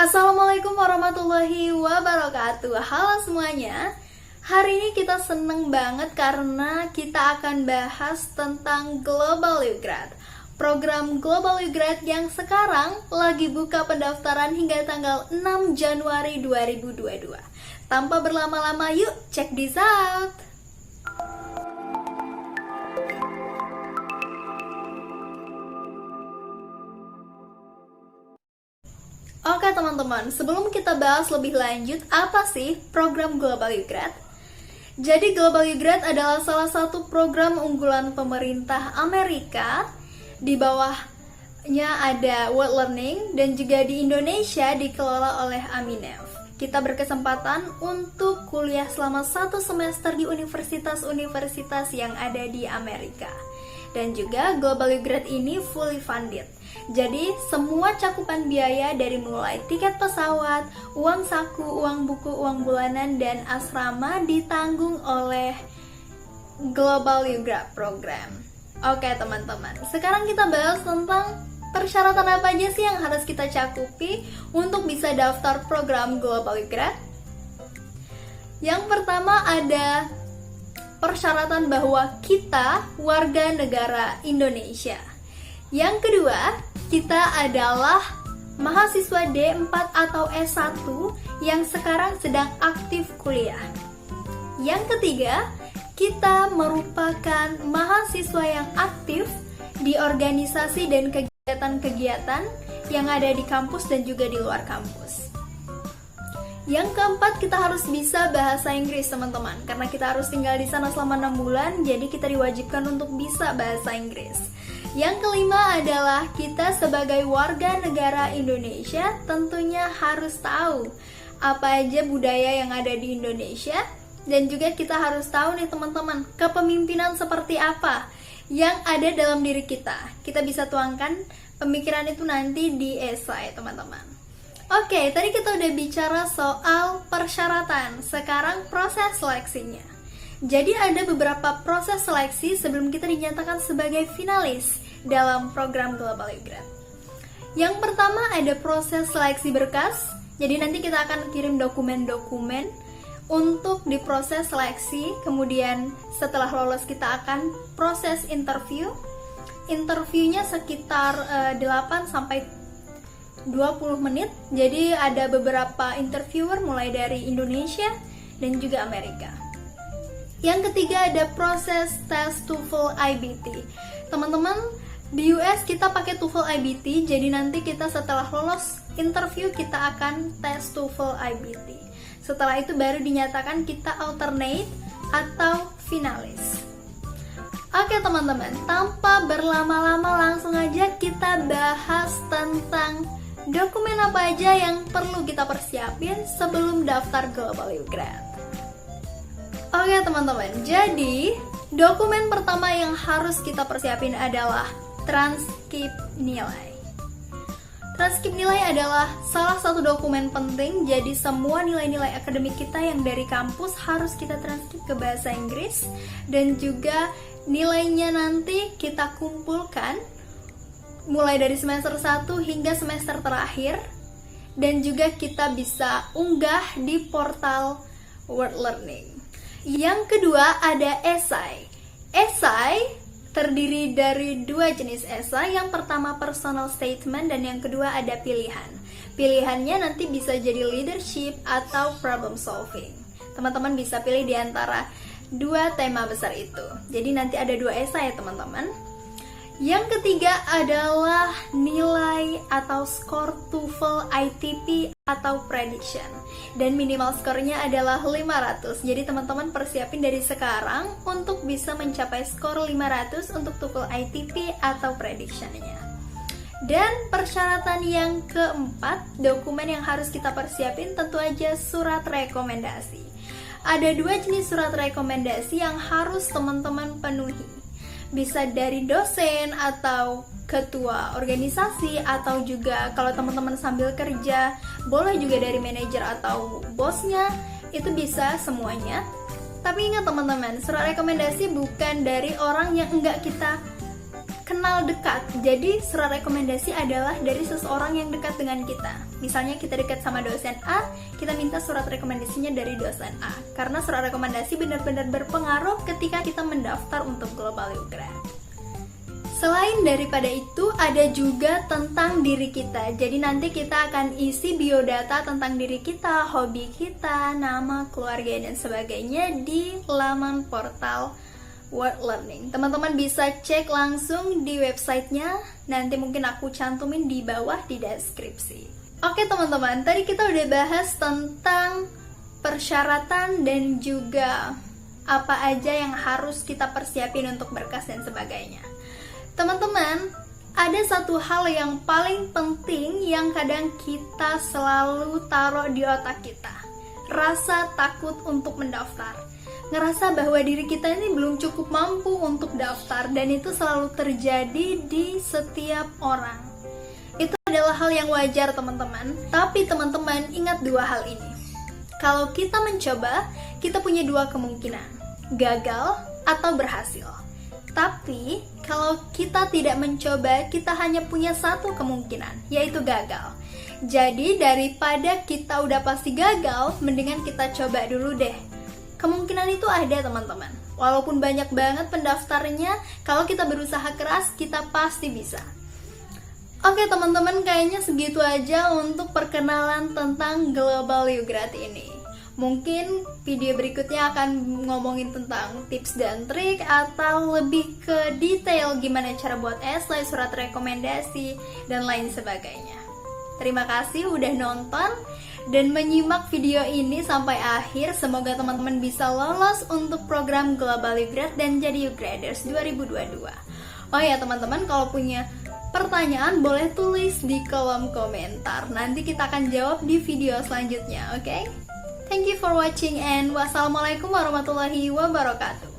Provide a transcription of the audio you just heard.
Assalamualaikum warahmatullahi wabarakatuh. Halo semuanya. Hari ini kita seneng banget karena kita akan bahas tentang Global YouGrad. Program Global YouGrad yang sekarang lagi buka pendaftaran hingga tanggal 6 Januari 2022. Tanpa berlama-lama, yuk check this out. Oke teman-teman, sebelum kita bahas lebih lanjut, apa sih program Global YouGrad? Jadi Global YouGrad adalah salah satu program unggulan pemerintah Amerika. Di bawahnya ada World Learning dan juga di Indonesia dikelola oleh Aminef. Kita berkesempatan untuk kuliah selama 1 semester di universitas-universitas yang ada di Amerika. Dan juga Global YouGrad ini fully funded. Jadi semua cakupan biaya dari mulai tiket pesawat, uang saku, uang buku, uang bulanan, dan asrama ditanggung oleh Global YouGrad program. Oke teman-teman, sekarang kita bahas tentang persyaratan apa aja sih yang harus kita cakupi untuk bisa daftar program Global YouGrad. Yang pertama ada persyaratan bahwa kita warga negara Indonesia. Yang kedua, kita adalah mahasiswa D4 atau S1 yang sekarang sedang aktif kuliah. Yang ketiga, kita merupakan mahasiswa yang aktif di organisasi dan kegiatan-kegiatan yang ada di kampus dan juga di luar kampus. Yang keempat, kita harus bisa bahasa Inggris teman-teman. Karena kita harus tinggal di sana selama 6 bulan, jadi kita diwajibkan untuk bisa bahasa Inggris. Yang kelima adalah kita sebagai warga negara Indonesia tentunya harus tahu apa aja budaya yang ada di Indonesia. Dan juga kita harus tahu nih teman-teman, kepemimpinan seperti apa yang ada dalam diri kita. Kita bisa tuangkan pemikiran itu nanti di esai teman-teman. Oke, tadi kita udah bicara soal persyaratan. Sekarang proses seleksinya. Jadi ada beberapa proses seleksi sebelum kita dinyatakan sebagai finalis dalam program Global YouGrad. Yang pertama ada proses seleksi berkas. Jadi nanti kita akan kirim dokumen-dokumen untuk diproses seleksi. Kemudian setelah lolos kita akan proses interview. Interviewnya sekitar 8 sampai 20 menit. Jadi ada beberapa interviewer mulai dari Indonesia dan juga Amerika. Yang ketiga ada proses tes TOEFL IBT. Teman-teman, di US kita pakai TOEFL IBT, jadi nanti kita setelah lolos interview kita akan tes TOEFL IBT. Setelah itu baru dinyatakan kita alternate atau finalis. Oke teman-teman, tanpa berlama-lama langsung aja kita bahas tentang dokumen apa aja yang perlu kita persiapin sebelum daftar Global YouGrad. Oke teman-teman, jadi dokumen pertama yang harus kita persiapin adalah transkrip nilai. Transkrip nilai adalah salah satu dokumen penting, jadi semua nilai-nilai akademik kita yang dari kampus harus kita transkrip ke bahasa Inggris. Dan juga nilainya nanti kita kumpulkan mulai dari semester 1 hingga semester terakhir. Dan juga kita bisa unggah di portal World Learning. Yang kedua ada esai. Esai terdiri dari 2 jenis esai. Yang pertama personal statement dan yang kedua ada pilihan. Pilihannya nanti bisa jadi leadership atau problem solving. Teman-teman bisa pilih di antara 2 tema besar itu. Jadi nanti ada 2 esai ya teman-teman. Yang ketiga adalah nilai atau skor TOEFL ITP atau prediction. Dan minimal skornya adalah 500. Jadi teman-teman persiapin dari sekarang untuk bisa mencapai skor 500 untuk TOEFL ITP atau prediction-nya. Dan persyaratan yang keempat, dokumen yang harus kita persiapin tentu aja surat rekomendasi. Ada 2 jenis surat rekomendasi yang harus teman-teman penuhi. Bisa dari dosen atau ketua organisasi, atau juga kalau teman-teman sambil kerja boleh juga dari manajer atau bosnya, itu bisa semuanya. Tapi ingat teman-teman, surat rekomendasi bukan dari orang yang enggak kita kenal dekat. Jadi surat rekomendasi adalah dari seseorang yang dekat dengan kita. Misalnya kita dekat sama dosen A, kita minta surat rekomendasinya dari dosen A. Karena surat rekomendasi benar-benar berpengaruh ketika kita mendaftar untuk Global U Grad. Selain daripada itu, ada juga tentang diri kita. Jadi nanti kita akan isi biodata tentang diri kita, hobi kita, nama, keluarga, dan sebagainya di laman portal World Learning. Teman-teman bisa cek langsung di websitenya. Nanti mungkin aku cantumin di bawah di deskripsi. Oke teman-teman, tadi kita udah bahas tentang persyaratan dan juga apa aja yang harus kita persiapin untuk berkas dan sebagainya. Teman-teman, ada satu hal yang paling penting yang kadang kita selalu taruh di otak kita. Rasa takut untuk mendaftar. Ngerasa bahwa diri kita ini belum cukup mampu untuk daftar, dan itu selalu terjadi di setiap orang. Itu adalah hal yang wajar teman-teman. Tapi teman-teman ingat dua hal ini. Kalau kita mencoba, kita punya dua kemungkinan, gagal atau berhasil. Tapi kalau kita tidak mencoba, kita hanya punya satu kemungkinan, yaitu gagal. Jadi daripada kita udah pasti gagal, mendingan kita coba dulu deh. Kemungkinan itu ada teman-teman. Walaupun banyak banget pendaftarnya, kalau kita berusaha keras, kita pasti bisa. Oke teman-teman, kayaknya segitu aja untuk perkenalan tentang Global U Grad ini. Mungkin video berikutnya akan ngomongin tentang tips dan trik atau lebih ke detail gimana cara buat essay, surat rekomendasi, dan lain sebagainya. Terima kasih udah nonton dan menyimak video ini sampai akhir. Semoga teman-teman bisa lolos untuk program Global U Grad dan jadi U-Graders 2022. Oh ya teman-teman, kalau punya pertanyaan boleh tulis di kolom komentar. Nanti kita akan jawab di video selanjutnya, oke? Thank you for watching and wassalamualaikum warahmatullahi wabarakatuh.